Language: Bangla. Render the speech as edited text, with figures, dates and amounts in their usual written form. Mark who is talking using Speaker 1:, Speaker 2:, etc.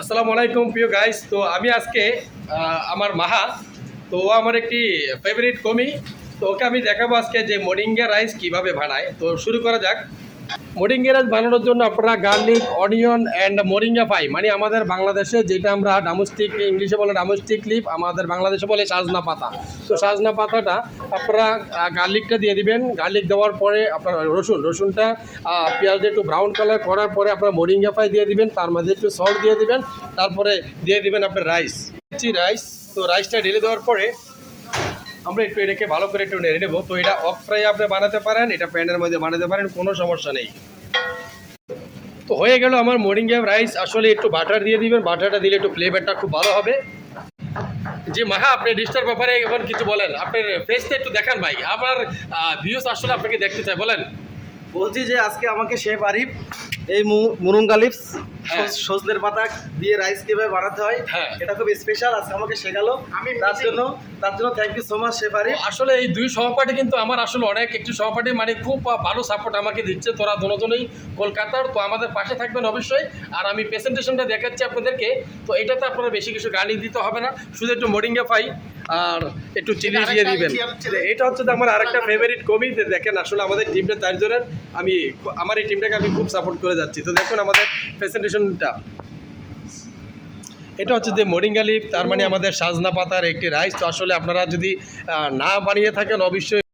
Speaker 1: আসসালামু আলাইকুম প্রিয় গাইস। তো আমি আজকে আমার মাহা, তো ও আমার একটি ফেভারিট কমি। তো ওকে আমি দেখাবো আজকে যে মোরিঙ্গা রাইস কিভাবে বানায়। তো শুরু করা যাক। মোরিঙ্গা রাইস বানানোর জন্য আপনারা গার্লিক, অনিয়ন অ্যান্ড মোরিঙ্গা পাই, মানে আমাদের বাংলাদেশে যেটা আমরা ডামস্টিক, ইংলিশে বলে ডামস্টিক লিফ, আমাদের বাংলাদেশে বলে সাজনা পাতা। তো সাজনা পাতাটা আপনারা গার্লিকটা দিয়ে দিবেন। গার্লিক দেওয়ার পরে আপনার রসুনটা পেঁয়াজ দিয়ে একটু ব্রাউন কালার করার পরে আপনার মোরিঙ্গা পাই দিয়ে দিবেন, তার মাঝে একটু সল্ট দিয়ে দিবেন, তারপরে দিয়ে দিবেন আপনার রাইস। তো রাইসটা ঢেলে দেওয়ার পরে আমরা একটু এটাকে ভালো করে একটু নেড়ে নেবো। তো এটা অফ ফ্রাই আপনি বানাতে পারেন, এটা প্যানের মধ্যে বানাতে পারেন, কোনো সমস্যা নেই। তো হয়ে গেল আমার মোরিঙ্গা রাইস। আসলে একটু বাটার দিয়ে দিবেন, বাটারটা দিলে একটু ফ্লেভারটা খুব ভালো হবে। যে মাহা, আপনি ডিশটার ব্যাপারে এখন কিছু বলেন, আপনার ফেসটা একটু দেখান ভাই, আমার ভিউস আসলে আপনাকে দেখতে চাই, বলেন।
Speaker 2: বলছি যে আজকে আমাকে শেফ আরিফ এই মুরুঙ্গা লিভস
Speaker 1: হ্যাঁ।
Speaker 2: সজনের পাতা দিয়ে রাইস কিভাবে বানাতে হয়
Speaker 1: হ্যাঁ।
Speaker 2: এটা খুব স্পেশাল, আজকে আমাকে শেখালো। আমি তার জন্য thank you so much chef Arif.
Speaker 1: আসলে এই দুই সহপাঠী কিন্তু আমার আসলে অনেক একটি সহপাঠী, মানে খুব ভালো সাপোর্ট আমাকে দিচ্ছে। তোরা দুজনেই কলকাতার, তো আমাদের পাশে থাকবেন অবশ্যই। আর আমি প্রেজেন্টেশনটা দেখাচ্ছি আপনাদেরকে। তো এটাতে আপনারা বেশি কিছু গার্লিক দিতে হবে না, শুধু একটু মোরিঙ্গা পাই আর একটু চিলি দিয়ে দিবেন। এটা হচ্ছে আমার আরেকটা ফেভারিট কবি। দেখেন আসলে আমাদের টিমটা 4 জনের, আমি আমার এই টিমটাকে আমি খুব সাপোর্ট করে যাচ্ছি। তো দেখুন আমাদের প্রেজেন্টেশনটা, এটা হচ্ছে যে মোরিঙ্গা লিফ, তার মানে আমাদের সাজনা পাতার একটি রাইস। তো আসলে আপনারা যদি না বানিয়ে থাকেন অবশ্যই